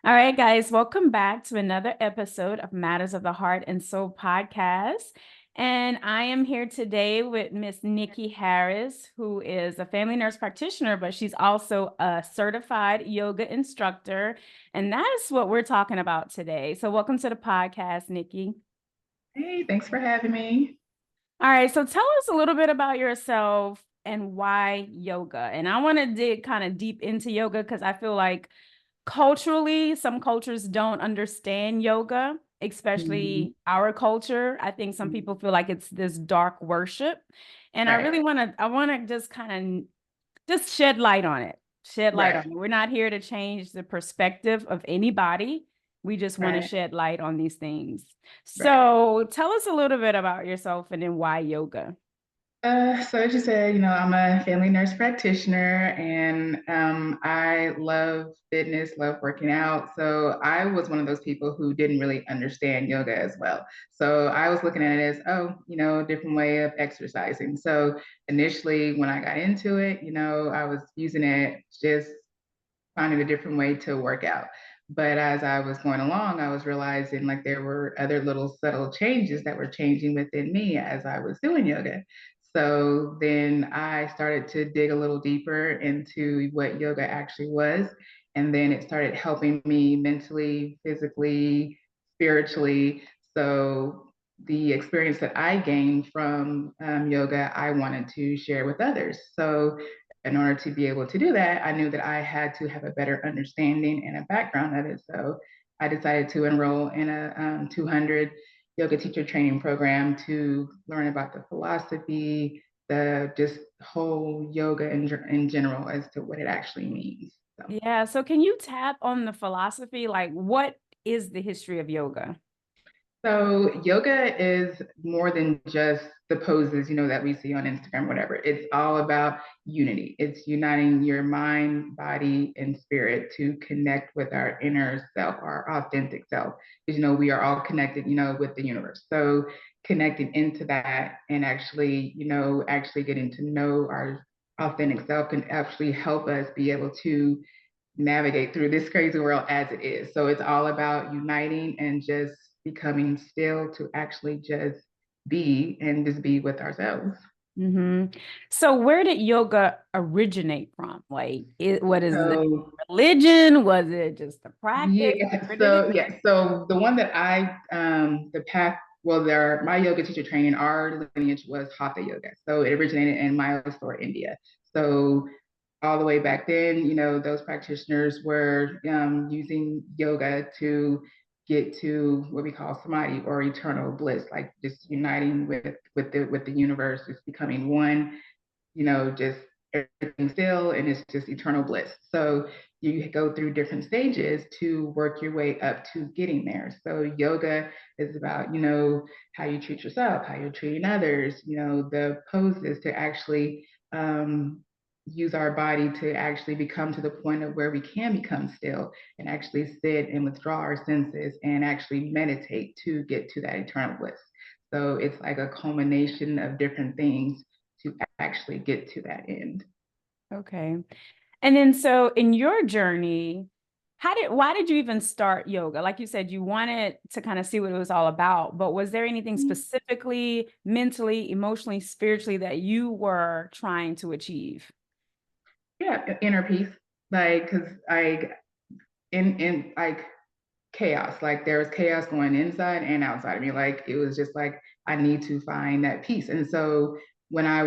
All right, guys, welcome back to another episode of Matters of the Heart and Soul podcast. And I am here today with Miss Nikki Harris, who is a family nurse practitioner, but she's also a certified yoga instructor. And that is what we're talking about today. So, welcome to the podcast, Nikki. Hey, thanks for having me. All right, so tell us a little bit about yourself and why yoga. And I want to dig kind of deep into yoga because I feel like culturally, some cultures don't understand yoga, Mhm. especially our culture. I think some people feel like it's this dark worship. And I Right, really want to just kind of just shed light on it. Shed light on right, it. We're not here to change the perspective of anybody. We just want to right, shed light on these things. right. So tell us a little bit about yourself and then why yoga. So as you said, I'm a family nurse practitioner and I love fitness, love working out. So I was one of those people who didn't really understand yoga as well. So I was looking at it as, a different way of exercising. So initially when I got into it, I was using it just finding a different way to work out. But as I was going along, I was realizing like there were other little subtle changes that were changing within me as I was doing yoga. So then I started to dig a little deeper into what yoga actually was. And then it started helping me mentally, physically, spiritually. So the experience that I gained from yoga, I wanted to share with others. So in order to be able to do that, I knew that I had to have a better understanding and a background of it. So I decided to enroll in a 200 yoga teacher training program to learn about the philosophy, the just whole yoga in general as to what it actually means. So. Yeah. So can you tap on the philosophy? Like, what is the history of yoga? So yoga is more than just the poses, that we see on Instagram, whatever. It's all about unity. It's uniting your mind, body, and spirit to connect with our inner self, our authentic self. Because we are all connected, with the universe. So connecting into that and actually getting to know our authentic self can actually help us be able to navigate through this crazy world as it is. So it's all about uniting and just becoming still to actually just be and just be with ourselves. Hmm. So where did yoga originate from? Like, what is it? So Religion? Was it just a practice? Like, yeah, where did it? so the one that the path, well, my yoga teacher training, our lineage was Hatha yoga. So it originated in Mysore, India. So all the way back then, those practitioners were using yoga to get to what we call samadhi or eternal bliss, like just uniting with the universe, just becoming one, just everything still, and it's just eternal bliss. So you go through different stages to work your way up to getting there. So yoga is about, how you treat yourself, how you're treating others, the poses to actually use our body to actually become to the point of where we can become still and actually sit and withdraw our senses and actually meditate to get to that eternal bliss. So it's like a culmination of different things to actually get to that end. Okay. And then so in your journey, why did you even start yoga? Like you said, you wanted to kind of see what it was all about, but was there anything specifically, mentally, emotionally, spiritually that you were trying to achieve? Yeah, inner peace. Like, cause in like chaos, like there was chaos going inside and outside of me. Like it was just like I need to find that peace. And so when I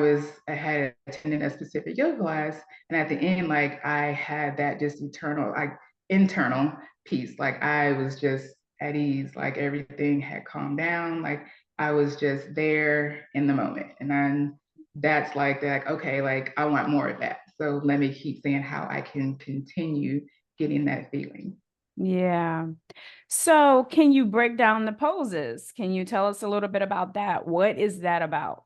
had attended a specific yoga class, and at the end, like I had that just eternal, like internal peace. Like I was just at ease, like everything had calmed down. Like I was just there in the moment. And then that's like, okay, like I want more of that. So let me keep saying how I can continue getting that feeling. Yeah. So, can you break down the poses? Can you tell us a little bit about that? What is that about?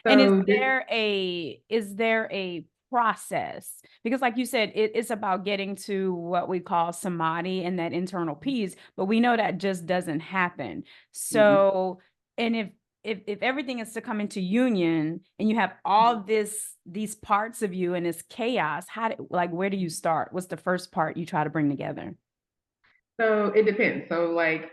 And So this is there a process? Because like you said, it's about getting to what we call samadhi and that internal peace, but we know that just doesn't happen. mhm. So, and if everything is to come into union and you have all these parts of you and it's chaos, like where do you start? What's the first part you try to bring together? So it depends. So like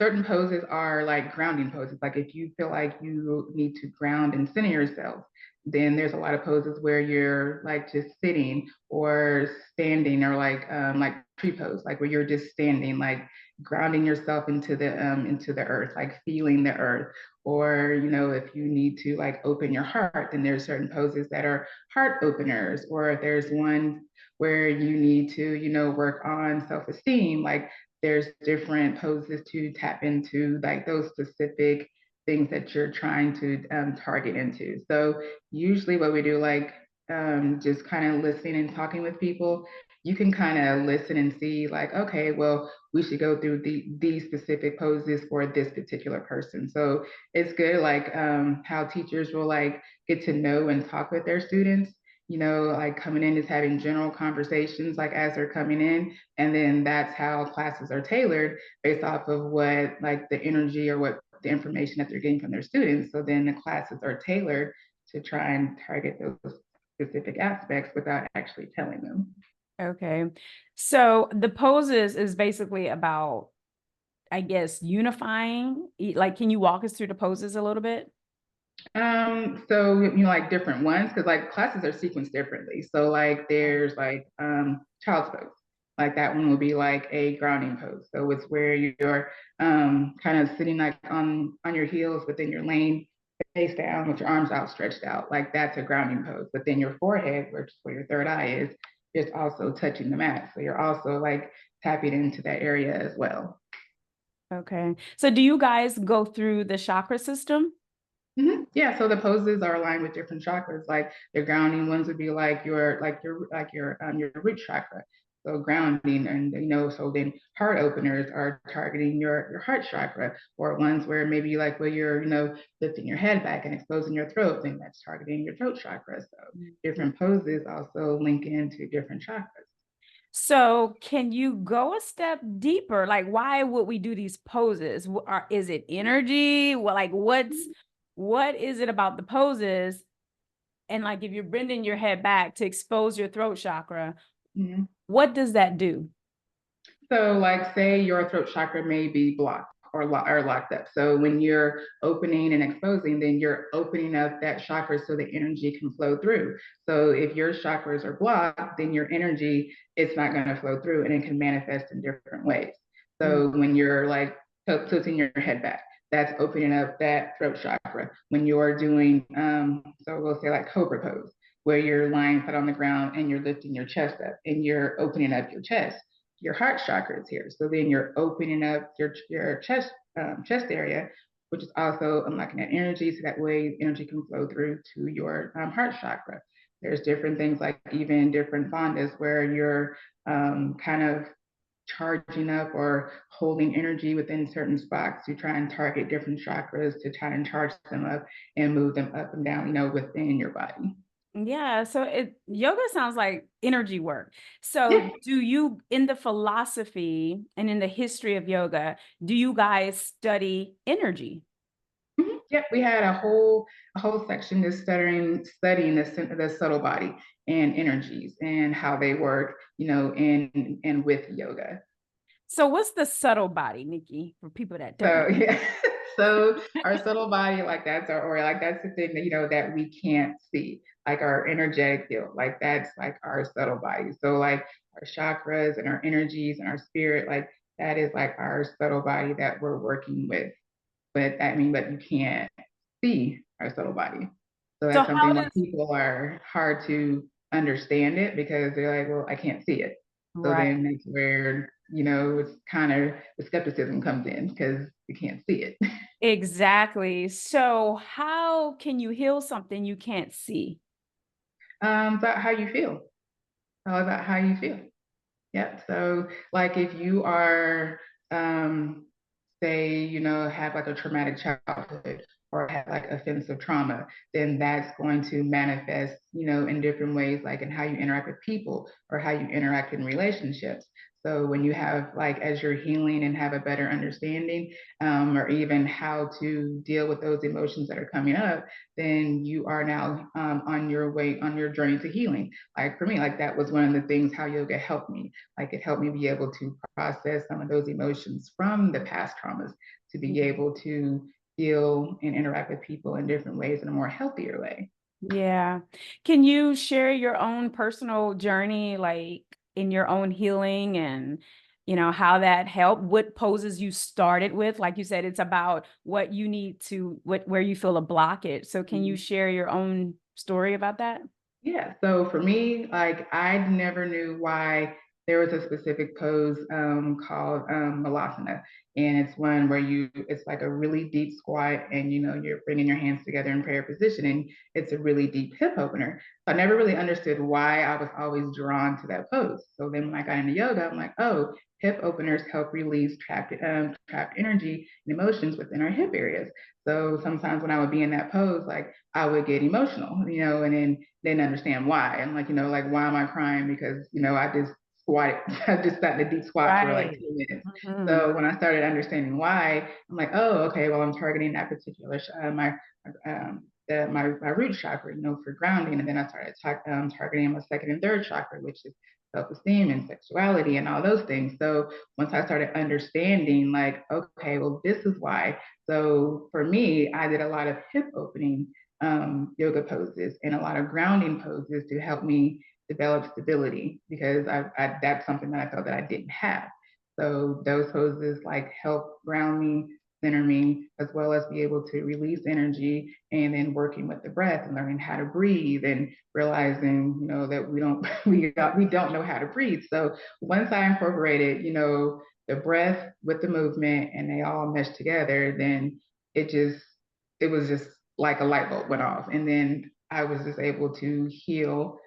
certain poses are like grounding poses. Like if you feel like you need to ground and center yourself, then there's a lot of poses where you're like just sitting or standing, or like tree pose, like where you're just standing, like grounding yourself into the earth, like feeling the earth. Or if you need to like open your heart, then there's certain poses that are heart openers. Or if there's one where you need to work on self-esteem, like there's different poses to tap into, like those specific things that you're trying to target into. So usually what we do, like just kind of listening and talking with people, you can kind of listen and see like, okay, well, we should go through these specific poses for this particular person. So it's good, like how teachers will like get to know and talk with their students, like coming in is having general conversations like as they're coming in. And then that's how classes are tailored based off of what like the energy or what the information that they're getting from their students. So then the classes are tailored to try and target those specific aspects without actually telling them. Okay. So the poses is basically about, I guess, unifying. Like, can you walk us through the poses a little bit? So like different ones, because like classes are sequenced differently. So like there's like child's pose. Like that one will be like a grounding pose. So it's where you're kind of sitting like on your heels, but then you're laying face down with your arms outstretched out. Like that's a grounding pose. But then your forehead, which is where your third eye is also touching the mat. So you're also like tapping into that area as well. Okay. So do you guys go through the chakra system? Yeah, so the poses are aligned with different chakras. Like the grounding ones would be like your root chakra. So grounding, and so then heart openers are targeting your heart chakra, or ones where maybe like where you're lifting your head back and exposing your throat, then that's targeting your throat chakra. So different poses also link into different chakras. So can you go a step deeper? Like, why would we do these poses? Is it energy? Well, like, what is it about the poses? And like, if you're bending your head back to expose your throat chakra, Mhm. what does that do? So, like, say your throat chakra may be blocked or locked up. So, when you're opening and exposing, then you're opening up that chakra so the energy can flow through. So, if your chakras are blocked, then your energy it's not going to flow through, and it can manifest in different ways. Mm. So, when you're like tilting your head back, that's opening up that throat chakra. When you're doing, so we'll say like cobra pose, where you're lying flat on the ground and you're lifting your chest up and you're opening up your chest, your heart chakra is here. So then you're opening up your chest area, which is also unlocking that energy, so that way energy can flow through to your heart chakra. There's different things like even different bandhas where you're kind of charging up or holding energy within certain spots to try and target different chakras to try and charge them up and move them up and down, within your body. Yeah, so yoga sounds like energy work. So Yeah. do you, in the philosophy and in the history of yoga, do you guys study energy? Yep, we had a whole section just studying the subtle body and energies and how they work, in and with yoga. So what's the subtle body, Nikki, for people that don't So know? yeah, so our subtle body, like that's our or like that's the thing that that we can't see, like our energetic field, like that's like our subtle body. So like our chakras and our energies and our spirit, like that is like our subtle body that we're working with. But you can't see our subtle body. So So that's how something why does people are hard to understand it, because they're like, well, I can't see it. So right, then that's where, it's kind of the skepticism comes in because you can't see it. exactly. So how can you heal something you can't see? About how you feel. All about how you feel. Yep. So like if you are say, have like a traumatic childhood, or had like offensive trauma, then that's going to manifest, in different ways, like in how you interact with people or how you interact in relationships. So when you have like, as you're healing and have a better understanding, or even how to deal with those emotions that are coming up, then you are now on your journey to healing. Like for me, like that was one of the things how yoga helped me. Like it helped me be able to process some of those emotions from the past traumas to be Mhm. able to feel and interact with people in different ways in a more healthier way. Yeah. Can you share your own personal journey, like in your own healing and, how that helped? What poses you started with? Like you said, it's about what you need to, where you feel a blockage. So can you share your own story about that? Yeah. So for me, like I never knew why there was a specific pose called Malasana, and it's one where it's like a really deep squat, and you're bringing your hands together in prayer position, and it's a really deep hip opener. So I never really understood why I was always drawn to that pose. So then when I got into yoga, I'm like, oh, hip openers help release trapped energy and emotions within our hip areas. So sometimes when I would be in that pose, like I would get emotional, and then didn't understand why. I'm like, like, why am I crying? Because, I just squatted, I just sat in a deep squat for like Right. 2 minutes. Mhm. So when I started understanding why, I'm like, oh, okay, well, I'm targeting that particular, my root chakra, for grounding. And then I started targeting my second and third chakra, which is self-esteem and sexuality and all those things. So once I started understanding, like, okay, well, this is why. So for me, I did a lot of hip opening yoga poses and a lot of grounding poses to help me develop stability because that's something that I felt that I didn't have. So those poses like help ground me, center me, as well as be able to release energy, and then working with the breath and learning how to breathe and realizing, that we don't know how to breathe. So once I incorporated, the breath with the movement and they all mesh together, then it just it was just like a light bulb went off. And then I was just able to heal,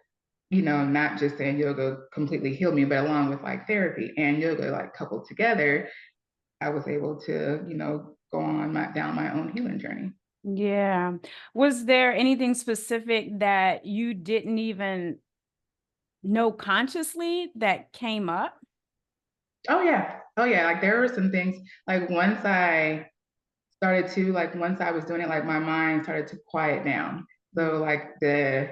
not just saying yoga completely healed me, but along with like therapy and yoga, like coupled together, I was able to, go on down my own healing journey. Yeah. Was there anything specific that you didn't even know consciously that came up? Oh yeah. Oh yeah. Like there were some things like once I was doing it, like my mind started to quiet down. Mm. So like the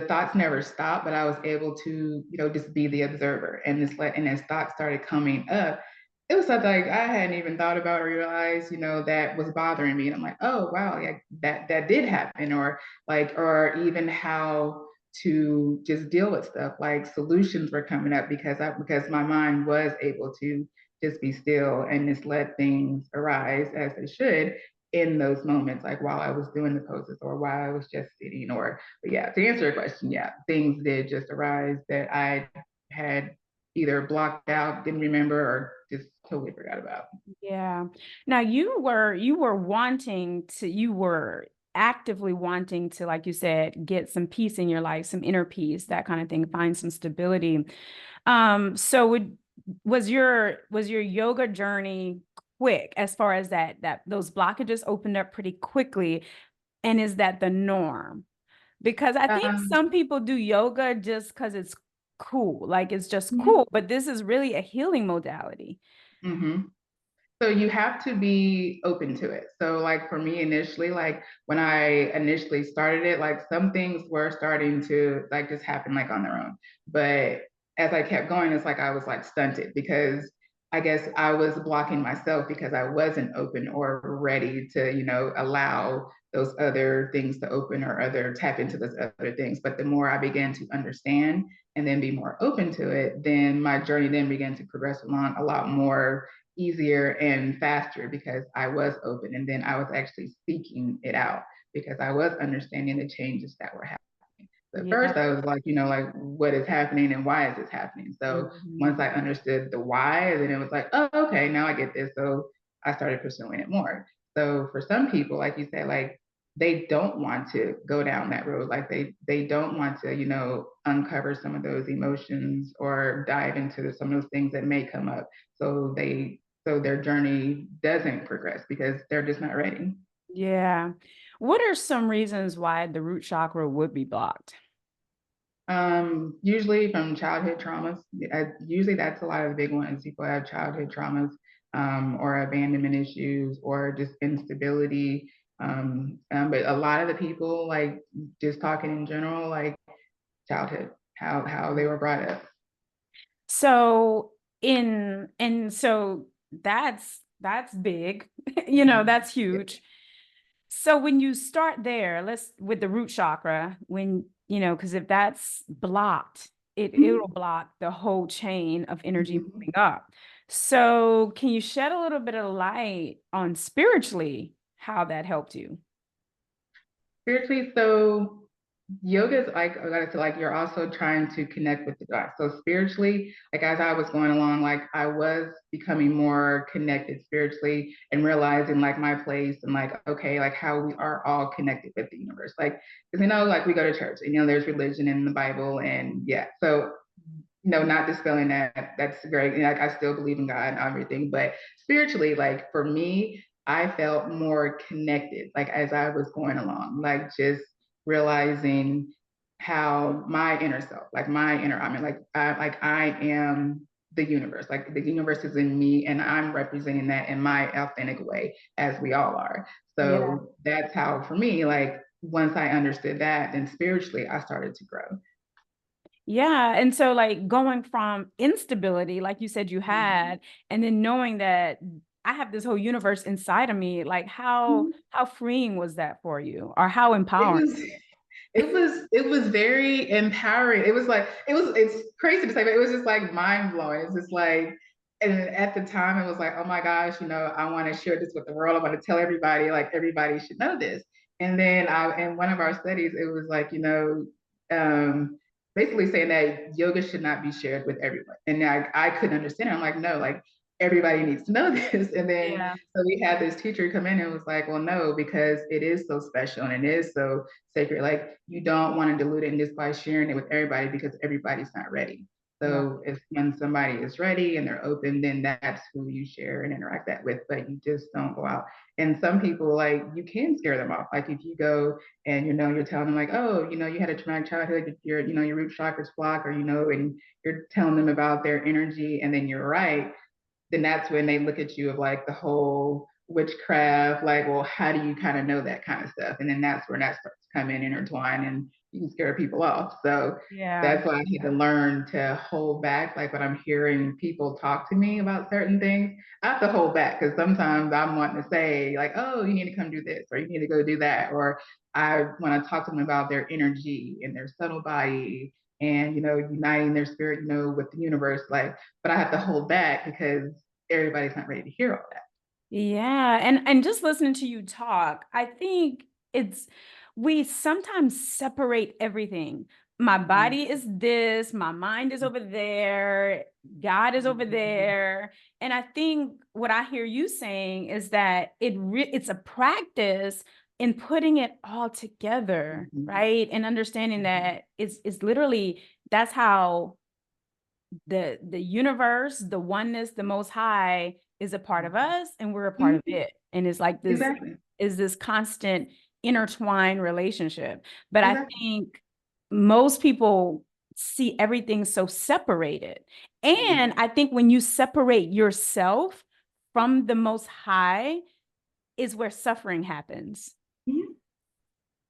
thoughts never stopped, but I was able to, just be the observer. And as thoughts started coming up, it was something like I hadn't even thought about or realized, that was bothering me. And I'm like, oh wow, yeah, that did happen, or even how to just deal with stuff. Like solutions were coming up because my mind was able to just be still and just let things arise as they should in those moments, like while I was doing the poses or while I was just sitting. But yeah, to answer your question, yeah, things did just arise that I had either blocked out, didn't remember, or just totally forgot about. Yeah. Now you were actively wanting to, like you said, get some peace in your life, some inner peace, that kind of thing, find some stability. So was your yoga journey quick as far as that those blockages opened up pretty quickly? And is that the norm? Because I think Um, some people do yoga just because it's cool, like it's just mhm, cool, but this is really a healing modality. mhm. So you have to be open to it. So like for me initially, like when I initially started it, like some things were starting to like just happen like on their own. But as I kept going, it's like I was like stunted because I guess I was blocking myself because I wasn't open or ready to, allow those other things to open or other tap into those other things. But the more I began to understand and then be more open to it, then my journey then began to progress along a lot more easier and faster because I was open and then I was actually speaking it out because I was understanding the changes that were happening. So at Yeah. first I was like, like what is happening and why is this happening? So Mhm. once I understood the why, then it was like, oh, okay, now I get this. So I started pursuing it more. So for some people, like you said, like they don't want to go down that road. Like they don't want to, uncover some of those emotions or dive into some of those things that may come up. So their journey doesn't progress because they're just not ready. Yeah. What are some reasons why the root chakra would be blocked? Usually from childhood traumas. Usually that's a lot of the big ones. People have childhood traumas, or abandonment issues, or just instability. But a lot of the people, like just talking in general, like childhood, how they were brought up. So so that's big, that's huge. So when you start there, let's with the root chakra, because if that's blocked, it'll block the whole chain of energy Mhm. moving up. So can you shed a little bit of light on spiritually how that helped you? Spiritually, so yoga is like you're also trying to connect with the God. So spiritually, like as I was going along, like I was becoming more connected spiritually and realizing like my place and like, okay, like how we are all connected with the universe. Like, because like we go to church and there's religion in the Bible and yeah. So no, not dispelling that. That's great. And like, I still believe in God and everything, but spiritually, like for me, I felt more connected, like as I was going along, like just realizing how my inner self, like my inner, I mean, like I am the universe, like the universe is in me, and I'm representing that in my authentic way, as we all are. Yeah. So that's how, for me, like once I understood that, then spiritually, I started to grow. Yeah. And so like going from instability, like you said you Mhm. had, and then knowing that I have this whole universe inside of me, like how freeing was that for you or how It empowering? was it was very empowering. It's crazy to say, but it was just like mind blowing. It's just like, and at the time it was like, oh my gosh, I want to share this with the world. I want to tell everybody, like everybody should know this. And then in one of our studies, it was like, um, basically saying that yoga should not be shared with everyone. And I couldn't understand it. I'm like, no, like everybody needs to know this. And then Yeah. so we had this teacher come in and was like, well, no, because it is so special and it is so sacred. Like you don't want to dilute it and just by sharing it with everybody because everybody's not ready. Right. So if when somebody is ready and they're open, then that's who you share and interact that with. But you just don't go out. And some people, like, you can scare them off. Like if you go and you're telling them like, oh, you had a traumatic childhood, your root chakra's blocked, or and you're telling them about their energy, and then you're right, then that's when they look at you of like the whole witchcraft, like, well, how do you kind of know that kind of stuff? And then that's where that starts to come in, intertwine, and you can scare people off. So Yeah. that's why I had to learn to hold back. Like when I'm hearing people talk to me about certain things, I have to hold back because sometimes I'm wanting to say, like, oh, you need to come do this, or you need to go do that. Or I want to talk to them about their energy and their subtle body and, uniting their spirit, with the universe. Like, but I have to hold back because everybody's not ready to hear all that. Yeah. And just listening to you talk, I think it's we sometimes separate everything. My body is this, my mind is over there, God is over Mm-hmm. there. And I think what I hear you saying is that it's a practice in putting it all together, Mm-hmm. right? And understanding Mm-hmm. that it's literally that's how the universe, the oneness, the most high is a part of us and we're a part of Mm-hmm. it. And it's like this Exactly. is this constant intertwined relationship. But I Exactly. think most people see everything so separated. And Mm-hmm. I think when you separate yourself from the most high is where suffering happens. Mm-hmm.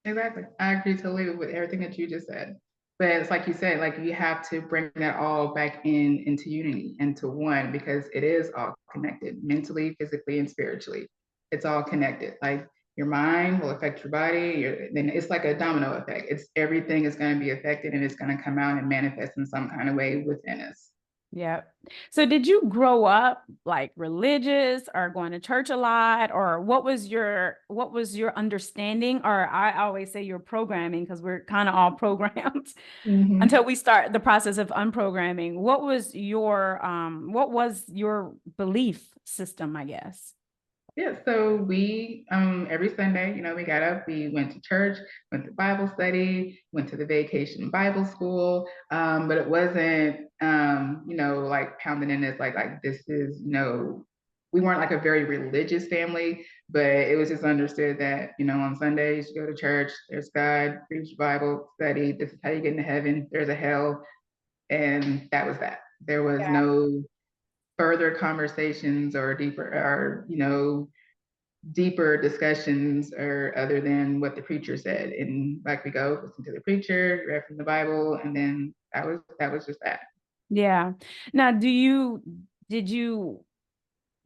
Exactly. I agree totally with everything that you just said. But it's like you said, like you have to bring that all back into unity, into one, because it is all connected mentally, physically, and spiritually. It's all connected. Like your mind will affect your body. Then it's like a domino effect. It's everything is going to be affected and it's going to come out and manifest in some kind of way within us. Yeah. So did you grow up like religious or going to church a lot or what was your understanding or I always say your programming because we're kind of all programmed until Mm-hmm. we start the process of unprogramming. What was your belief system, I guess? Yeah, so we every Sunday, we got up, we went to church, went to Bible study, went to the vacation Bible school, but it wasn't like pounding in this like this is, we weren't like a very religious family, but it was just understood that, on Sundays you go to church, there's God, preach the Bible, study, this is how you get into heaven, there's a hell, and that was that. There was no further conversations or deeper discussions or other than what the preacher said. And like we go listen to the preacher, read from the Bible, and then that was just that. Yeah. Now, did you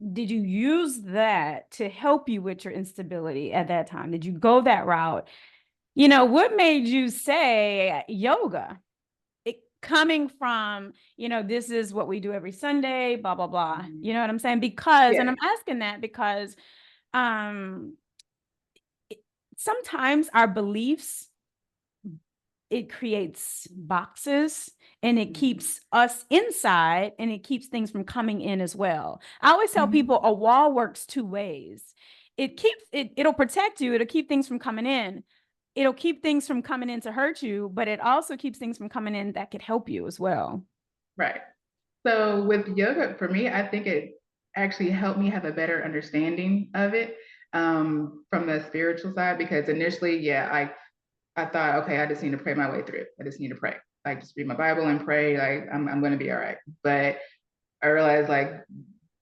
use that to help you with your instability at that time? Did you go that route? What made you say yoga? Coming from, this is what we do every Sunday, blah, blah, blah. You know what I'm saying? Because, and I'm asking that because um sometimes our beliefs, it creates boxes and it keeps us inside and it keeps things from coming in as well. I always tell people a wall works two ways. It'll protect you, it'll keep things from coming in. It'll keep things from coming in to hurt you, but it also keeps things from coming in that could help you as well. Right. So with yoga, for me, I think it actually helped me have a better understanding of it, from the spiritual side, because initially, I thought, okay, I just need to pray my way through it. I just need to pray, like just read my Bible and pray, like I'm going to be all right. But I realized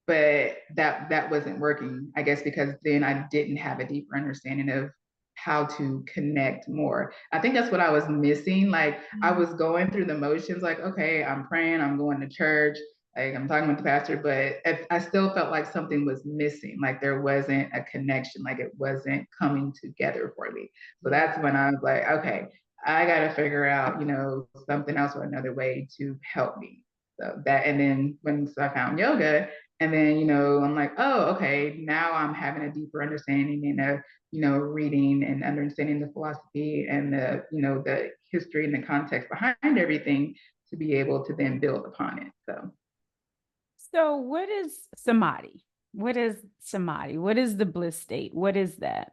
but that wasn't working, I guess, because then I didn't have a deeper understanding of how to connect more. I think that's what I was missing. Like I was going through the motions, like, okay, I'm praying, I'm going to church, like I'm talking with the pastor, but I still felt like something was missing, like there wasn't a connection, like it wasn't coming together for me. So that's when I was like, okay, I got to figure out, something else or another way to help me. So that, and then so I found yoga, and then, I'm like, oh, okay, now I'm having a deeper understanding and reading and understanding the philosophy and the history and the context behind everything to be able to then build upon it. So what is samadhi? What is samadhi? What is the bliss state? What is that?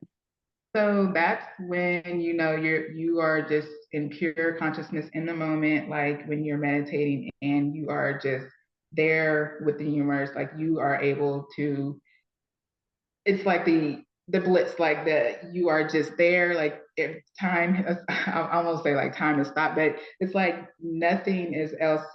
So that's when you are just in pure consciousness in the moment, like when you're meditating and you are just there with the universe, like you are able to, it's like the bliss, like that you are just there, like if time I almost say like time has stopped, but it's like nothing else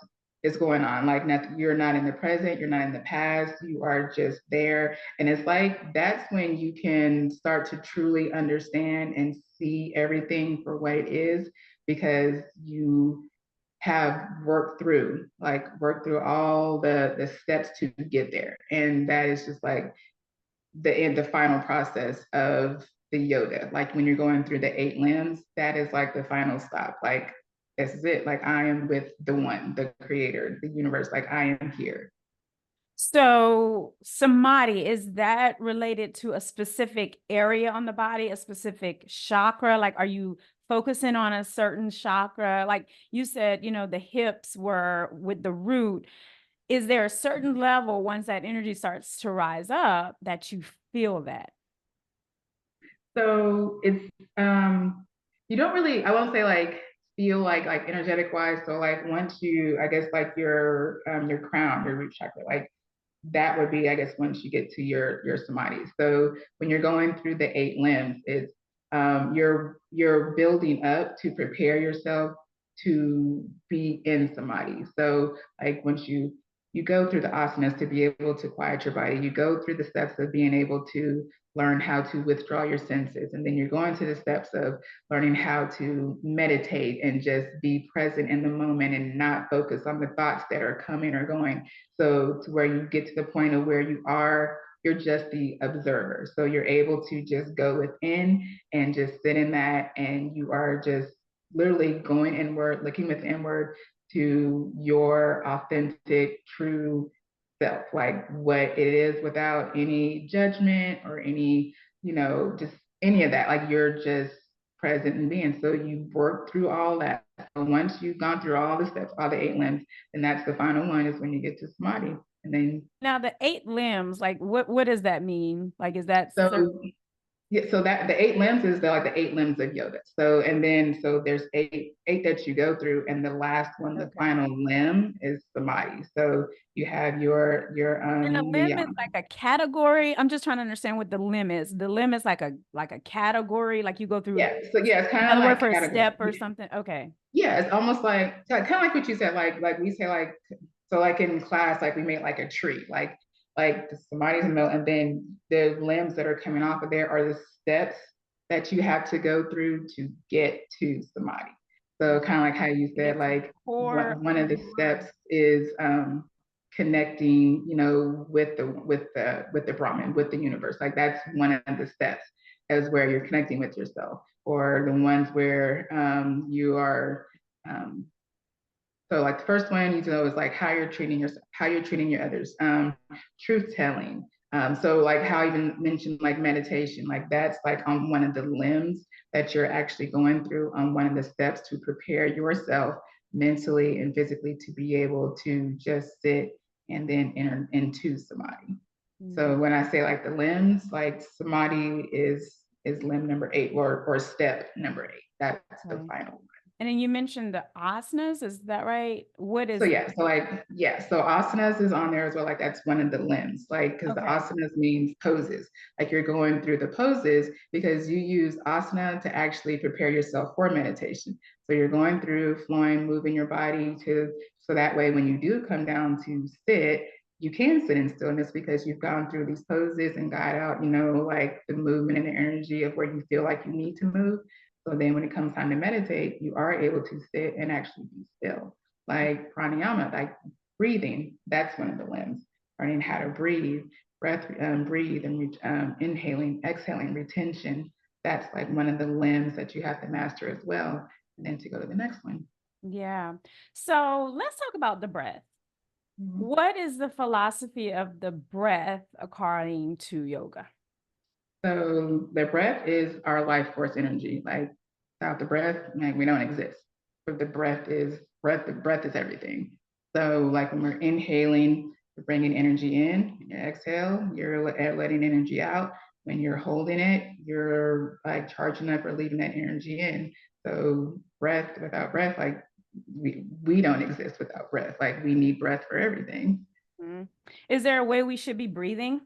is going on, like nothing, you're not in the present, you're not in the past, you are just there. And it's like that's when you can start to truly understand and see everything for what it is, because you have worked through all the steps to get there. And that is just like the final process of the yoga. Like when you're going through the 8 limbs, that is like the final stop. Like this is it. Like I am with the one, the creator, the universe. Like I am here. So samadhi, is that related to a specific area on the body, a specific chakra? Like, are you focusing on a certain chakra? Like you said, the hips were with the root. Is there a certain level once that energy starts to rise up that you feel that? So it's you don't really, I won't say like feel like energetic wise. So like once you, I guess like your crown, your root chakra, like that would be, I guess, once you get to your samadhi. So when you're going through the 8 limbs, it's you're building up to prepare yourself to be in samadhi. So like once you go through the asanas to be able to quiet your body, you go through the steps of being able to learn how to withdraw your senses, and then you're going to the steps of learning how to meditate and just be present in the moment and not focus on the thoughts that are coming or going. So to where you get to the point of where you're just the observer. So you're able to just go within and just sit in that, and you are just literally going inward, looking withinward to your authentic, true self, like what it is, without any judgment or any, just any of that. Like you're just present and being. So you work through all that. So once you've gone through all the steps, all the 8 limbs, then that's the final one, is when you get to samadhi. And then Now the 8 limbs, like what does that mean? Like, is that so certain? Yeah, so that the 8 limbs is like the 8 limbs of yoga. So and then so there's eight that you go through, and the last one, the Okay. final limb, is samadhi. So you have And a your limb is yama. like a category. I'm just trying to understand what the limb is. The limb is like a category, like you go through Yeah. So yeah, it's kind of another word like for a category. step or something. Okay. Yeah, it's almost like kind of like what you said, like we say so like in class, like we made like a tree, like the samadhi's in the middle, and then the limbs that are coming off of there are the steps that you have to go through to get to samadhi. So kind of like how you Get said, to the like core. one of the steps is connecting, with the Brahman, with the universe. Like that's one of the steps, as where you're connecting with yourself, or the ones where you are um, so like the first one you know is like how you're treating yourself, how you're treating your others, truth telling. So like how I even mentioned like meditation, like that's like on one of the limbs that you're actually going through on one of the steps to prepare yourself mentally and physically to be able to just sit and then enter into samadhi. Mhm. So when I say like the limbs, like samadhi is limb number 8, or step number 8. That's the Okay. final one. And then you mentioned the asanas, is that right? What So is yeah, so asanas is on there as well. Like that's one of the limbs, like because the okay. asanas means poses. Like you're going through the poses because you use asana to actually prepare yourself for meditation. So you're going through flowing, moving your body to so that way when you do come down to sit, you can sit in stillness because you've gone through these poses and got out, like the movement and the energy of where you feel like you need to move. So then when it comes time to meditate, you are able to sit and actually be still, like pranayama, like breathing. That's one of the limbs. Learning how to breathe, breathe, and inhaling, exhaling, retention. That's like one of the limbs that you have to master as well. And then to go to the next one. Yeah. So let's talk about the breath. Mhm. What is the philosophy of the breath according to yoga? So the breath is our life force energy. Like without the breath, like we don't exist. But the breath is breath. The breath is everything. So like when we're inhaling, you're bringing energy in. When you exhale, you're letting energy out. When you're holding it, you're like charging up or leaving that energy in. So breath, without breath, like we don't exist without breath. Like we need breath for everything. Mhm. Is there a way we should be breathing?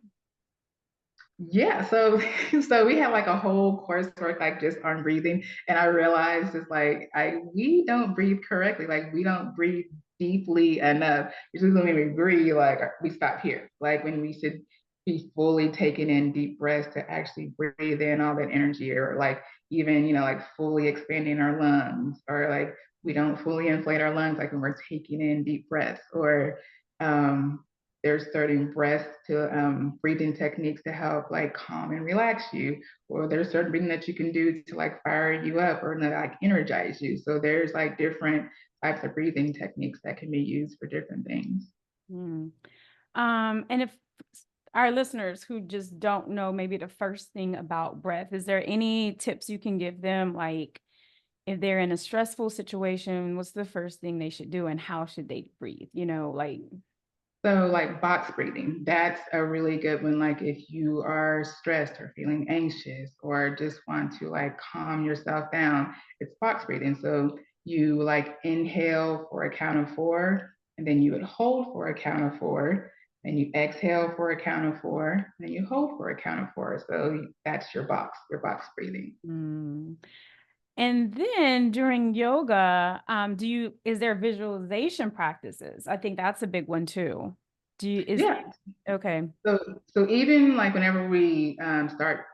Yeah, so so we have like a whole coursework like just on breathing, and I realized it's like I we don't breathe correctly, like we don't breathe deeply enough. Usually when we breathe, like we stop here, like when we should be fully taking in deep breaths to actually breathe in all that energy, or like even like fully expanding our lungs, or like we don't fully inflate our lungs like when we're taking in deep breaths, or um there's certain breaths to breathing techniques to help like calm and relax you, or there's certain breathing that you can do to like fire you up or to, like energize you. So there's like different types of breathing techniques that can be used for different things. Hmm. And if our listeners who just don't know maybe the first thing about breath, is there any tips you can give them? Like if they're in a stressful situation, what's the first thing they should do and how should they breathe? Like So like box breathing, that's a really good one. Like if you are stressed or feeling anxious or just want to like calm yourself down, it's box breathing. So you like inhale for a count of 4, and then you would hold for a count of 4, and you exhale for a count of 4, and then you hold for a count of 4. So that's your box breathing. mm. And then during yoga, is there visualization practices? I think that's a big one too. Is Yeah. okay. So even like whenever we start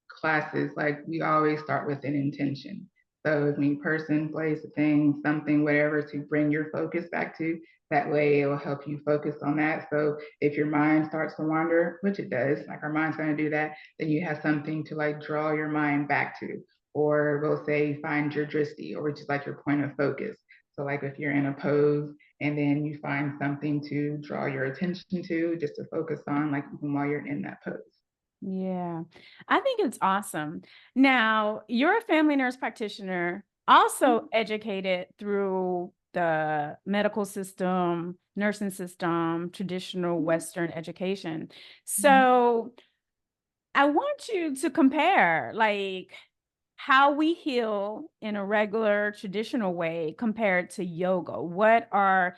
classes, like we always start with an intention. So any person, place, a thing, something, whatever, to bring your focus back to. That way, it will help you focus on that. So if your mind starts to wander, which it does, like our mind's going to do that, then you have something to like draw your mind back to. Or we'll say find your drishti, or which is like your point of focus. So like if you're in a pose and then you find something to draw your attention to, just to focus on, like even while you're in that pose. Yeah, I think it's awesome. Now, you're a family nurse practitioner, also educated through the medical system, nursing system, traditional Western education. So, I want you to compare like how we heal in a regular traditional way compared to yoga. What are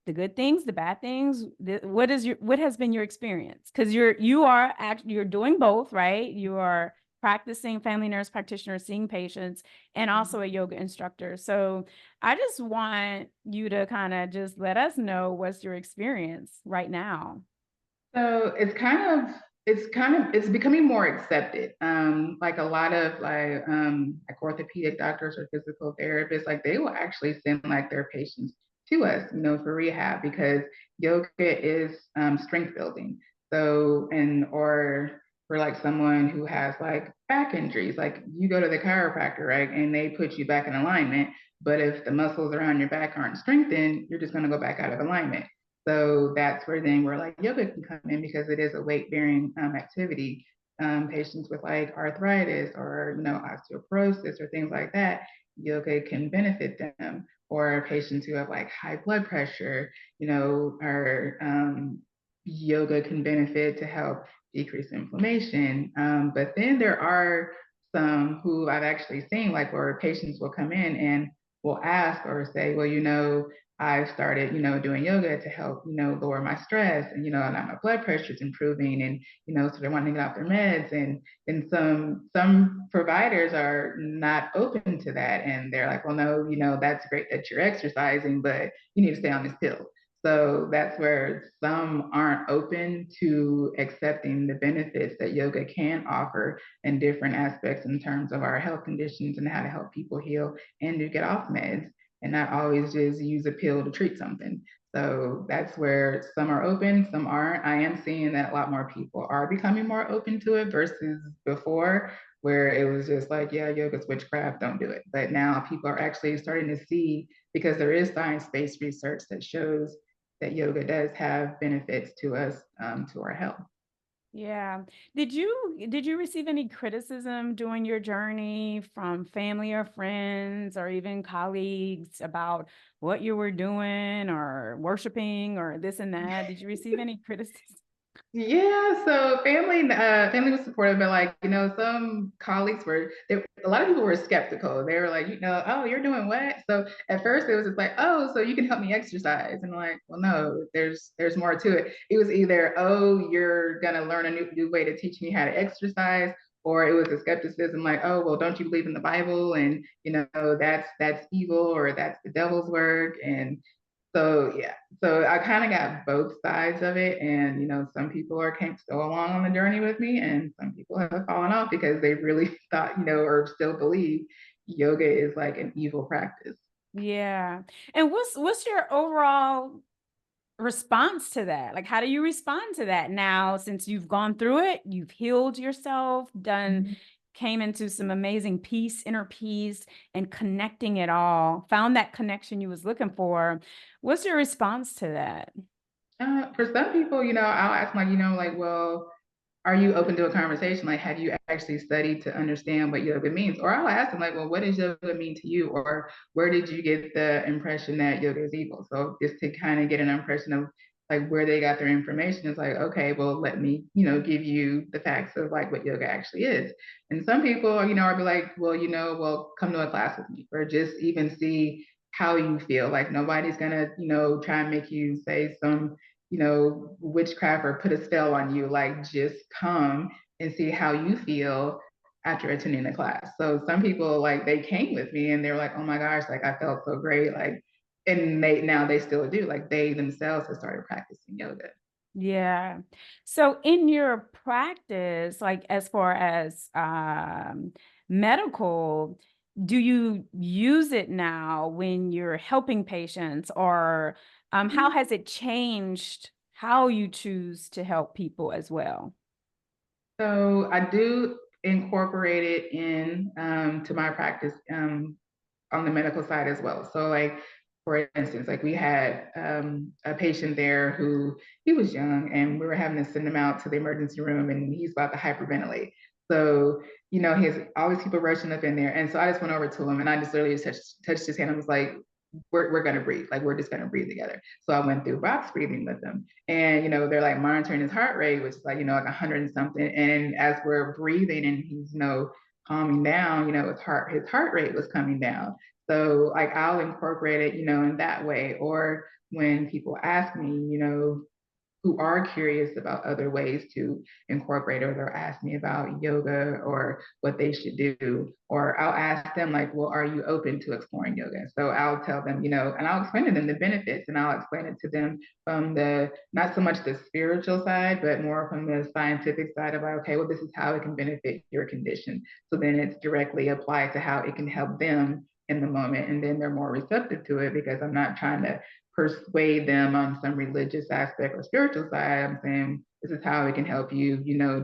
the good things, the bad things? What has been your experience? Because you're doing both, right? You are practicing family nurse practitioner, seeing patients, and also a yoga instructor. So I just want you to kind of just let us know what's your experience right now. So it's becoming more accepted. Like a lot of like orthopedic doctors or physical therapists, like they will actually send like their patients to us, for rehab because yoga is strength building. So and or for like someone who has like back injuries, like you go to the chiropractor, right, and they put you back in alignment. But if the muscles around your back aren't strengthened, you're just going to go back out of alignment. So that's where then we're like yoga can come in because it is a weight bearing activity. Patients with like arthritis or osteoporosis or things like that, yoga can benefit them. Or patients who have like high blood pressure, or yoga can benefit to help decrease inflammation. But then there are some who I've actually seen like where patients will come in and will ask or say, well, I've started, doing yoga to help, lower my stress and, now my blood pressure is improving and, so they're wanting to get off their meds and some providers are not open to that. And they're like, well, no, that's great that you're exercising, but you need to stay on this pill. So that's where some aren't open to accepting the benefits that yoga can offer in different aspects in terms of our health conditions and how to help people heal and to get off meds and not always just use a pill to treat something. So that's where some are open, some aren't. I am seeing that a lot more people are becoming more open to it versus before, where it was just like, yeah, yoga's witchcraft, don't do it. But now people are actually starting to see, because there is science-based research that shows that yoga does have benefits to us, to our health. Yeah. Did you receive any criticism during your journey from family or friends or even colleagues about what you were doing or worshiping or this and that? Did you receive any criticism? Yeah, so family was supportive, but like, some colleagues a lot of people were skeptical. They were like, oh, you're doing what? So at first it was just like, oh, so you can help me exercise. And I'm like, well, no, there's more to it. It was either, oh, you're gonna learn a new way to teach me how to exercise, or it was a skepticism like, oh, well, don't you believe in the Bible? And that's evil or that's the devil's work. And so yeah, so I kind of got both sides of it, and some people are came still along on the journey with me, and some people have fallen off because they really thought, or still believe yoga is like an evil practice. Yeah. And what's your overall response to that? Like, how do you respond to that now since you've gone through it, you've healed yourself, Mhm. came into some amazing peace, inner peace, and connecting it all, found that connection you was looking for. What's your response to that? For some people, I'll ask them, like, like, well, are you open to a conversation? Like, have you actually studied to understand what yoga means? Or I'll ask them, like, well, what does yoga mean to you? Or where did you get the impression that yoga is evil? So just to kind of get an impression of like where they got their information is like, okay, well, let me, give you the facts of like what yoga actually is. And some people, are be like, well, well, come to a class with me, or just even see how you feel. Like nobody's gonna, try and make you say some witchcraft or put a spell on you. Like just come and see how you feel after attending the class. So some people like they came with me and they were like, oh my gosh, like I felt so great. Like, and they still do. Like they themselves have started practicing yoga. Yeah. So in your practice, like as far as medical, do you use it now when you're helping patients, or how has it changed how you choose to help people as well? So I do incorporate it in to my practice on the medical side as well. So like for instance, like we had a patient there who he was young and we were having to send him out to the emergency room and he's about to hyperventilate. So, he has all these people rushing up in there. And so I just went over to him and I just literally touched his hand. I was like, we're going to breathe. Like, we're just going to breathe together. So I went through box breathing with them. And, they're like monitoring his heart rate, which is like, like 100 and something. And as we're breathing and he's, calming down, his heart rate was coming down. So like I'll incorporate it, in that way. Or when people ask me, who are curious about other ways to incorporate, or they'll ask me about yoga or what they should do, or I'll ask them like, well, are you open to exploring yoga? So I'll tell them, and I'll explain to them the benefits, and I'll explain it to them from the, not so much the spiritual side, but more from the scientific side of like, okay, well, this is how it can benefit your condition. So then it's directly applied to how it can help them in the moment. And then they're more receptive to it, because I'm not trying to persuade them on some religious aspect or spiritual side. I'm saying this is how it can help you,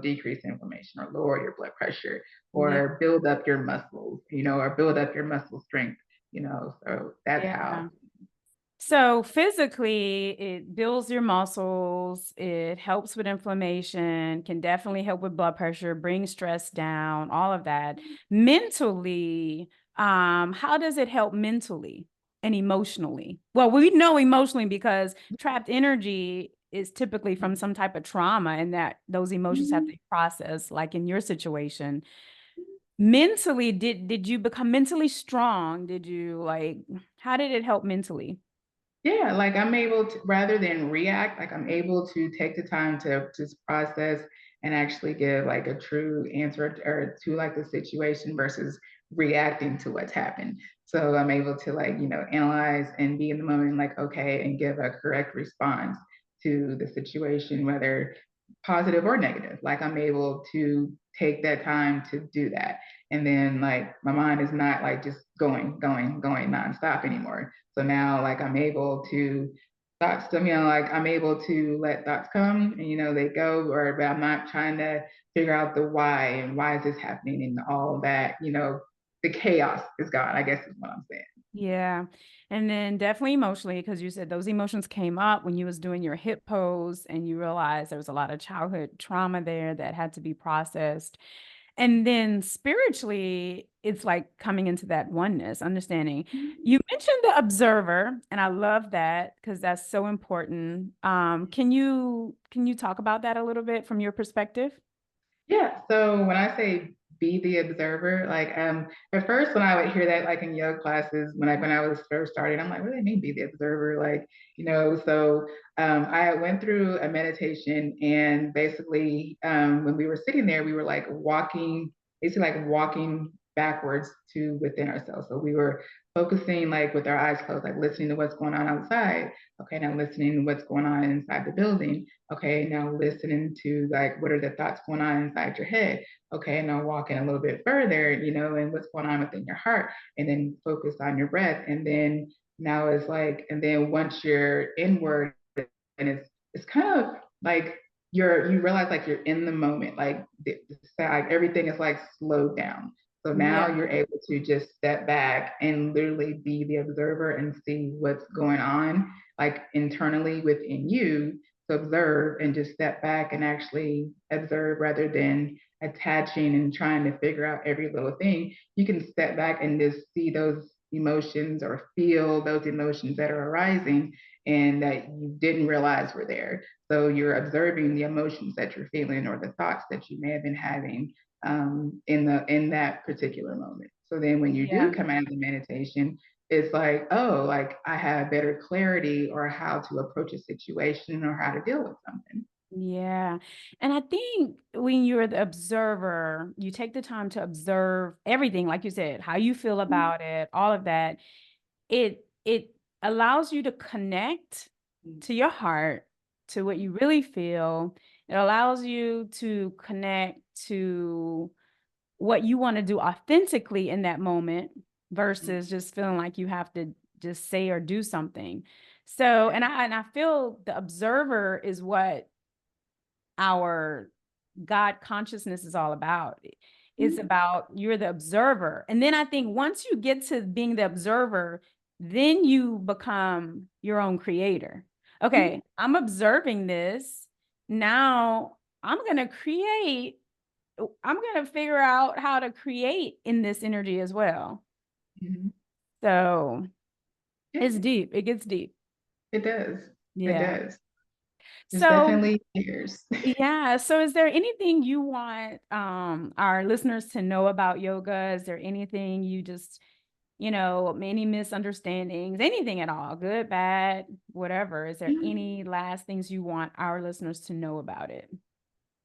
decrease inflammation or lower your blood pressure Yeah. or build up your muscles, or build up your muscle strength, so that's Yeah. how. So physically, it builds your muscles, it helps with inflammation, can definitely help with blood pressure, bring stress down, all of that. Mentally, how does it help mentally and emotionally? Well, we know emotionally because trapped energy is typically from some type of trauma, and that those emotions have to be processed, like in your situation. Mentally, did you become mentally strong? Did you like, how did it help mentally? Yeah, like I'm able to, rather than react, like I'm able to take the time to just process and actually give like a true answer or to like the situation versus reacting to what's happened. So I'm able to like, analyze and be in the moment, like, okay, and give a correct response to the situation, whether positive or negative. Like I'm able to take that time to do that. And then like my mind is not like just going nonstop anymore. So now like I'm able to thoughts, like I'm able to let thoughts come and they go, or but I'm not trying to figure out the why and why is this happening and all of that, the chaos is gone, I guess is what I'm saying. Yeah. And then definitely emotionally, because you said those emotions came up when you was doing your hip pose and you realized there was a lot of childhood trauma there that had to be processed. And then spiritually, it's like coming into that oneness, understanding. You mentioned the observer, and I love that because that's so important. Can you talk about that a little bit from your perspective? Yeah. So when I say be the observer, like at first when I would hear that like in yoga classes when I was first starting, I'm like, what do they mean be the observer? Like, so I went through a meditation and basically when we were sitting there, we were like walking, basically like walking backwards to within ourselves. So we were focusing like with our eyes closed, like listening to what's going on outside. Okay, now listening to what's going on inside the building. Okay, now listening to like what are the thoughts going on inside your head. Okay, now walking a little bit further, and what's going on within your heart, and then focus on your breath. And then now it's like, and then once you're inward, and it's kind of like you realize like you're in the moment, like like everything is like slowed down. So now Yeah. you're able to just step back and literally be the observer and see what's going on, like internally within you, to observe and just step back and actually observe rather than attaching and trying to figure out every little thing. You can step back and just see those emotions or feel those emotions that are arising and that you didn't realize were there. So you're observing the emotions that you're feeling or the thoughts that you may have been having in that particular moment. So then when you do Yeah. come out of the meditation, it's like, oh, like I have better clarity or how to approach a situation or how to deal with something. Yeah. And I think when you're the observer, you take the time to observe everything, like you said, how you feel about it, all of that. It allows you to connect to your heart, to what you really feel. It allows you to connect to what you want to do authentically in that moment versus just feeling like you have to just say or do something. So, and I feel the observer is what our God consciousness is all about. It's about you're the observer. And then I think once you get to being the observer, then you become your own creator. Okay, I'm observing this. Now I'm going to create, I'm going to figure out how to create in this energy as well. Mhm. So, Yeah, It's deep. It gets deep. it does. It Yeah. does. There's So, definitely years. yeah. So is there anything you want our listeners to know about yoga? Is there anything you just, any misunderstandings, anything at all, good, bad, whatever? Is there any last things you want our listeners to know about it?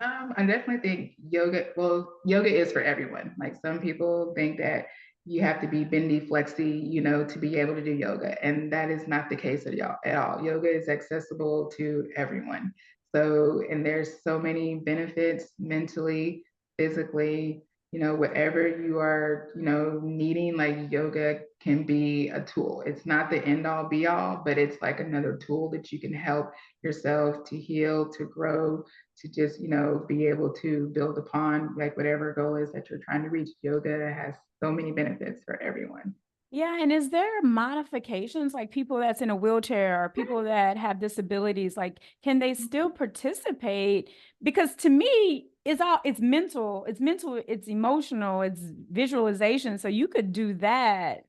I definitely think yoga is for everyone. Like some people think that you have to be bendy, flexy, to be able to do yoga. And that is not the case at all. Yoga is accessible to everyone. So, and there's so many benefits mentally, physically, whatever you are, needing, like yoga can be a tool. It's not the end all be all, but it's like another tool that you can help yourself to heal, to grow, to just be able to build upon like whatever goal is that you're trying to reach. Yoga has so many benefits for everyone. Yeah, and is there modifications like people that's in a wheelchair or people that have disabilities, like can they still participate? Because to me, it's emotional, it's visualization. So you could do that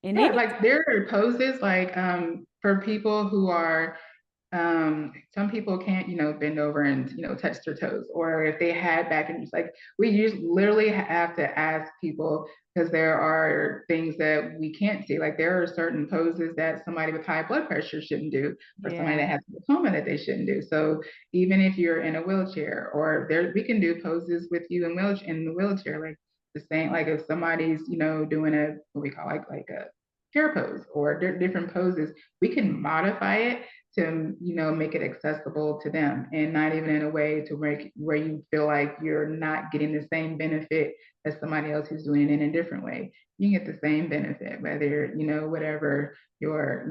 in Yeah, any. like there are poses like for people who are some people can't bend over and touch their toes, or if they had back injuries, like we usually literally have to ask people because there are things that we can't see. Like there are certain poses that somebody with high blood pressure shouldn't do, or somebody Yeah. that has glaucoma that they shouldn't do. So even if you're in a wheelchair, or there we can do poses with you in the wheelchair, like the same, like if somebody's doing a what we call like a chair pose or different poses, we can modify it to make it accessible to them, and not even in a way to where you feel like you're not getting the same benefit as somebody else who's doing it in a different way. You get the same benefit whether whatever you're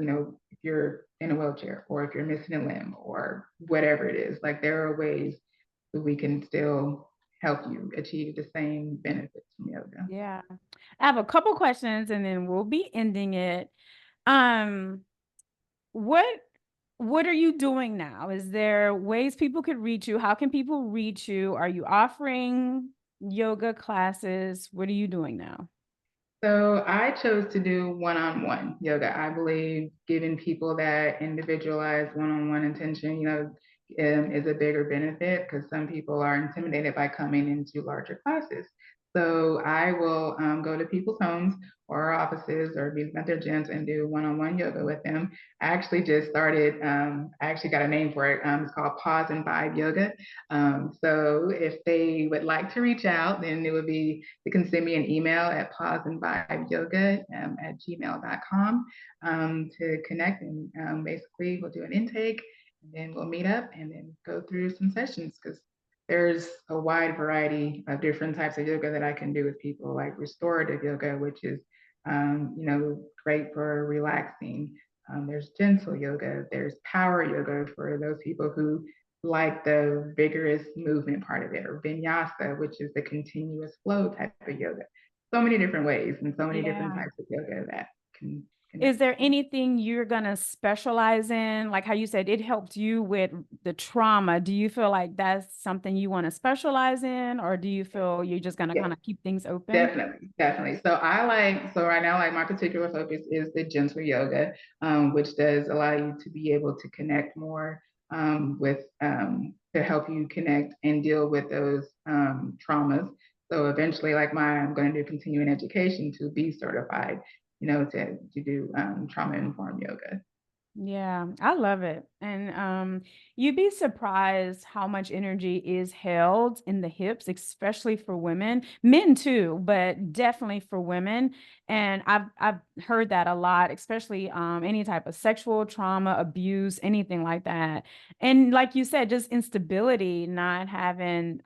if you're in a wheelchair or if you're missing a limb or whatever it is. Like there are ways that we can still help you achieve the same benefits from yoga. Yeah. I have a couple questions and then we'll be ending it. Um, what what are you doing now? Is there ways people could reach you? How can people reach you? Are you offering yoga classes? What are you doing now? So I chose to do one-on-one yoga. I believe giving people that individualized one-on-one attention, is a bigger benefit because some people are intimidated by coming into larger classes. So I will go to people's homes or offices or meet them at their gyms and do one-on-one yoga with them. I actually just started. I actually got a name for it. It's called Pause and Vibe Yoga. So if they would like to reach out, then it would be, you can send me an email at pauseandvibeyoga at gmail.com to connect. And basically, we'll do an intake and then we'll meet up and then go through some sessions because there's a wide variety of different types of yoga that I can do with people, like restorative yoga, which is, great for relaxing. There's gentle yoga, there's power yoga for those people who like the vigorous movement part of it, or vinyasa, which is the continuous flow type of yoga. So many different ways and so many different Yeah. types of yoga that can Is connect with there them. anything you're gonna specialize in? Like how you said it helped you with the trauma. Do you feel like that's something you want to specialize in, or do you feel you're just gonna Yes. kind of keep things open? Definitely, definitely. So right now, like my particular focus is the gentle yoga, which does allow you to be able to connect more with to help you connect and deal with those traumas. So eventually, I'm going to do continuing education to be certified, to do trauma informed yoga. Yeah, I love it. And you'd be surprised how much energy is held in the hips, especially for women, men too, but definitely for women. And I've heard that a lot, especially any type of sexual trauma, abuse, anything like that. And like you said, just instability, not having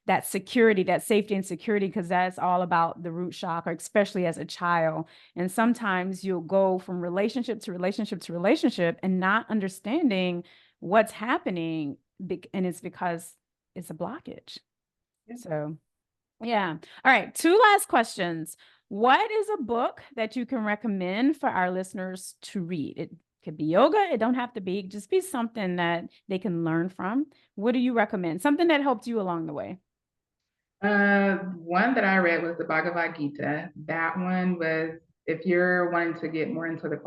that security, that safety and security, because that's all about the root chakra, especially as a child. And sometimes you'll go from relationship to relationship to relationship and not understanding what's happening. And it's because it's a blockage. Yeah. So, yeah. All right. Two last questions. What is a book that you can recommend for our listeners to read? It could be yoga. It don't have to be, just be something that they can learn from. What do you recommend? Something that helped you along the way. One that I read was the Bhagavad Gita. That one was if you're wanting to get more into the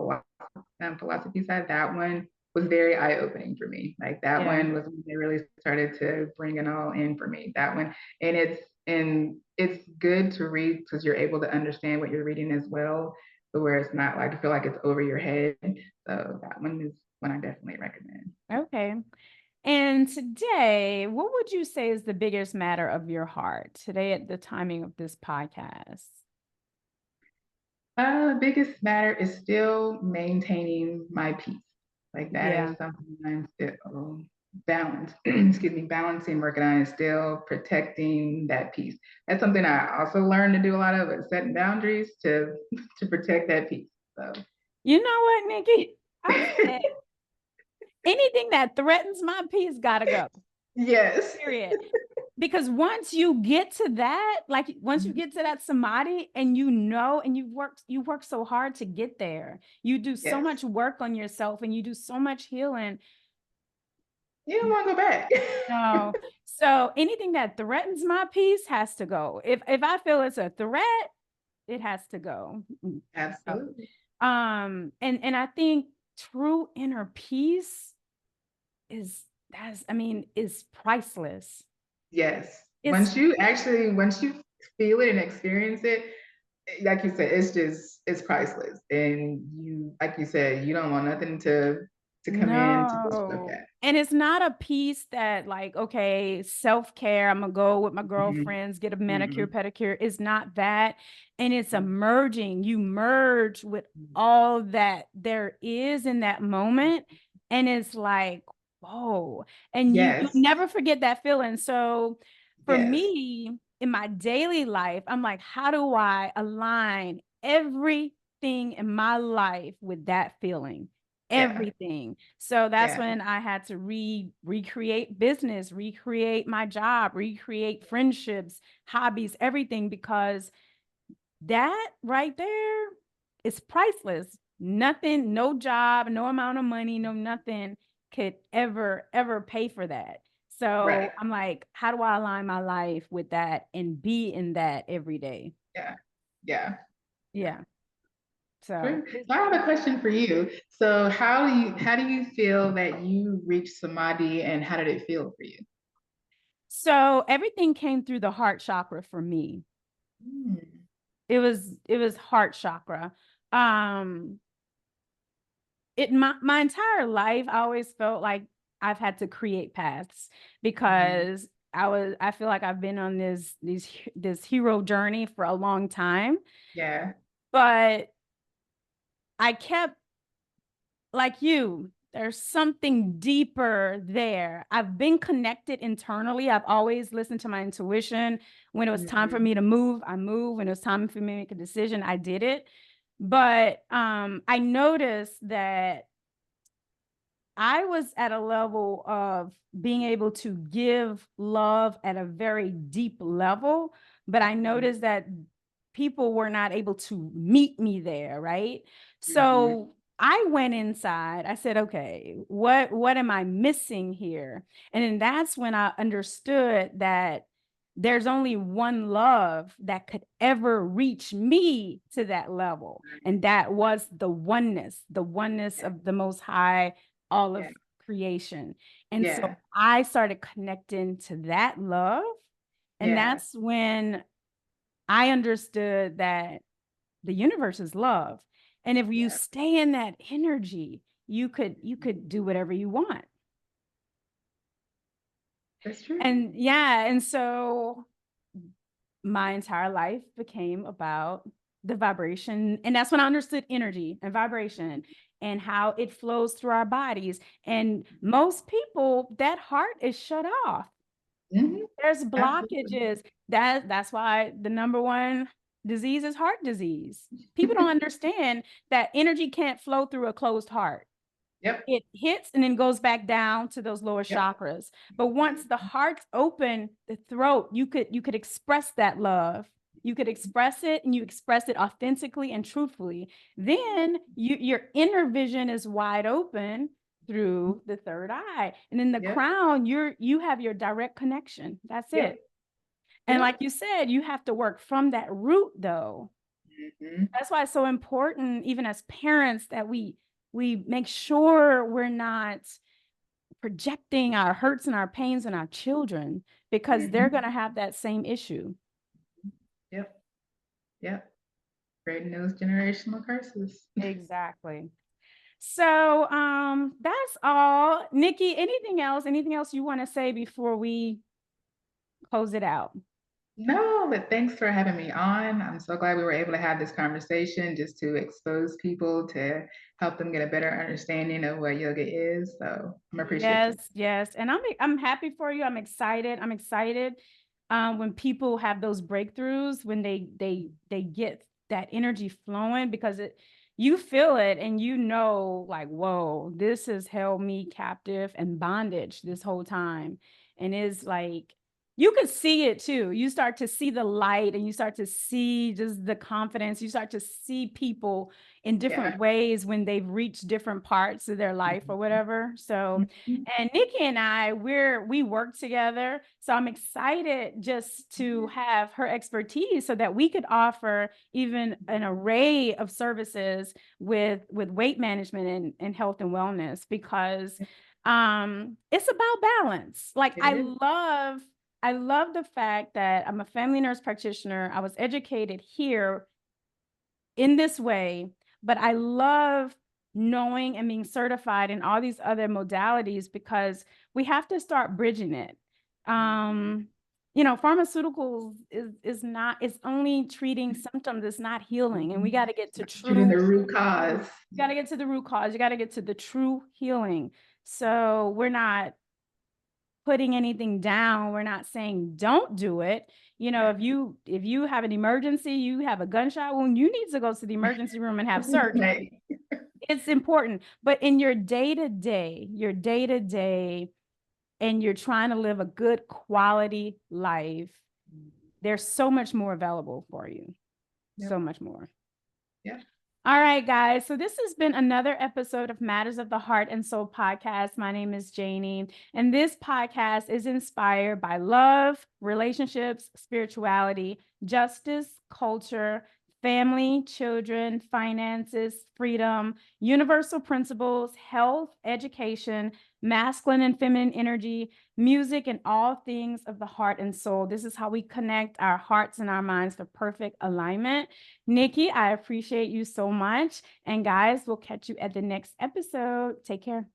philosophy side, that one was very eye-opening for me. Like that Yeah. one was when they really started to bring it all in for me. That one, and it's good to read because you're able to understand what you're reading as well, but where it's not like I feel like it's over your head. So that one is one I definitely recommend. Okay. And today, what would you say is the biggest matter of your heart today at the timing of this podcast? The biggest matter is still maintaining my peace. Like that Yeah. is something I'm still balance, excuse me, balancing, working on is still protecting that peace. That's something I also learned to do a lot of, setting boundaries to to protect that peace. So You know what, Nikki? I said anything that threatens my peace gotta go. yes. Period. Because once you get to that, like once you get to that samadhi and you know, and you work so hard to get there, you do so Yes. much work on yourself and you do so much healing. You don't want to go back. No. So anything that threatens my peace has to go. If I feel it's a threat, it has to go. So, Absolutely. and I think true inner peace is priceless. Yes. It's Once you feel it and experience it, like you said, it's priceless. And you, like you said, you don't want nothing to come in to disrupt no. that. And it's not a piece that like, okay, self-care, I'm gonna go with my Mhm. girlfriends, get a manicure, Mhm. pedicure. It's not that. And it's a Mhm. merging. You merge with all that there is in that moment. And it's like, whoa. And you Yes. never forget that feeling. So for Yes. me, in my daily life, I'm like, how do I align everything in my life with that feeling? Yeah. Everything. So that's Yeah. when I had to recreate business, recreate my job, recreate friendships, hobbies, everything, because that right there is priceless. Nothing, no job, no amount of money, no nothing could ever pay for that. Right. So I'm like, how do I align my life with that and be in that every day? Yeah. Yeah. Yeah. So True. So I have a question for you. So how do you feel that you reached samadhi and how did it feel for you? so everything came through the heart chakra for me. Mm. It was heart chakra. Um, my entire life, I always felt like I've had to create paths Mhm. because I feel like I've been on this hero journey for a long time, Yeah. but I kept like you. There's something deeper there. I've been connected internally. I've always listened to my intuition. When it was time for Mhm. me to move, I moved. When it was time for me to make a decision, I did it. But I noticed that I was at a level of being able to give love at a very deep level, but I Mhm. noticed that people were not able to meet me there, right? Mhm. So I went inside. I said, okay, what am I missing here? And then that's when I understood that there's only one love that could ever reach me to that level. And that was the oneness Yeah. of the most high, all of Yeah. creation. And so Yeah. I started connecting to that love. And Yeah. that's when I understood that the universe is love. And if you Yeah. stay in that energy, you could do whatever you want. That's true. And yeah, and so my entire life became about the vibration. And that's when I understood energy and vibration and how it flows through our bodies. And most people, that heart is shut off. Mhm. There's Absolutely. blockages. That's why the number one disease is heart disease. People don't understand that energy can't flow through a closed heart. Yep. It hits and then goes back down to those lower Yep. chakras. But once the heart's open, the throat, you could express that love. You could express it and you express it authentically and truthfully. Then your inner vision is wide open through the third eye. And in the Yep. crown, you have your direct connection. That's Yep. it. And Yep. like you said, you have to work from that root though. Mhm. That's why it's so important, even as parents, that we make sure we're not projecting our hurts and our pains on our children, because they're Mhm. going to have that same issue. Yep. Yep. Creating those generational curses. Exactly. So that's all. Nikki, anything else you want to say before we close it out? No, but thanks for having me on. I'm so glad we were able to have this conversation just to expose people to help them get a better understanding of what yoga is. So I'm appreciative. Yes, yes. And I'm happy for you. I'm excited. I'm excited when people have those breakthroughs, when they get that energy flowing, because you feel it and you know, like, whoa, this has held me captive and bondage this whole time. And is like, you could see it too. You start to see the light and you start to see just the confidence. You start to see people in different Yeah. ways when they've reached different parts of their life or whatever. So, Mhm. and Nikki and I, we work together. So I'm excited just to have her expertise so that we could offer even an array of services with weight management and health and wellness, because it's about balance. Like It is. I love the fact that I'm a family nurse practitioner. I was educated here in this way, but I love knowing and being certified in all these other modalities, because we have to start bridging it. Um, pharmaceuticals is not, it's only treating symptoms, it's not healing. And we got to get to Treating true, the root cause. you got to get to the root cause, you got to get to the true healing. So we're not putting anything down. We're not saying don't do it. If you have an emergency, you have a gunshot wound, you need to go to the emergency room and have surgery. Right. It's important. But in your day-to-day, and you're trying to live a good quality life, there's so much more available for you. So Yep. much more. Yep. All right, guys. So this has been another episode of Matters of the Heart and Soul podcast. My name is Janie, and this podcast is inspired by love, relationships, spirituality, justice, culture, family, children, finances, freedom, universal principles, health, education, masculine and feminine energy, music, and all things of the heart and soul. This is how we connect our hearts and our minds for perfect alignment. Nikki, I appreciate you so much. And guys, we'll catch you at the next episode. Take care.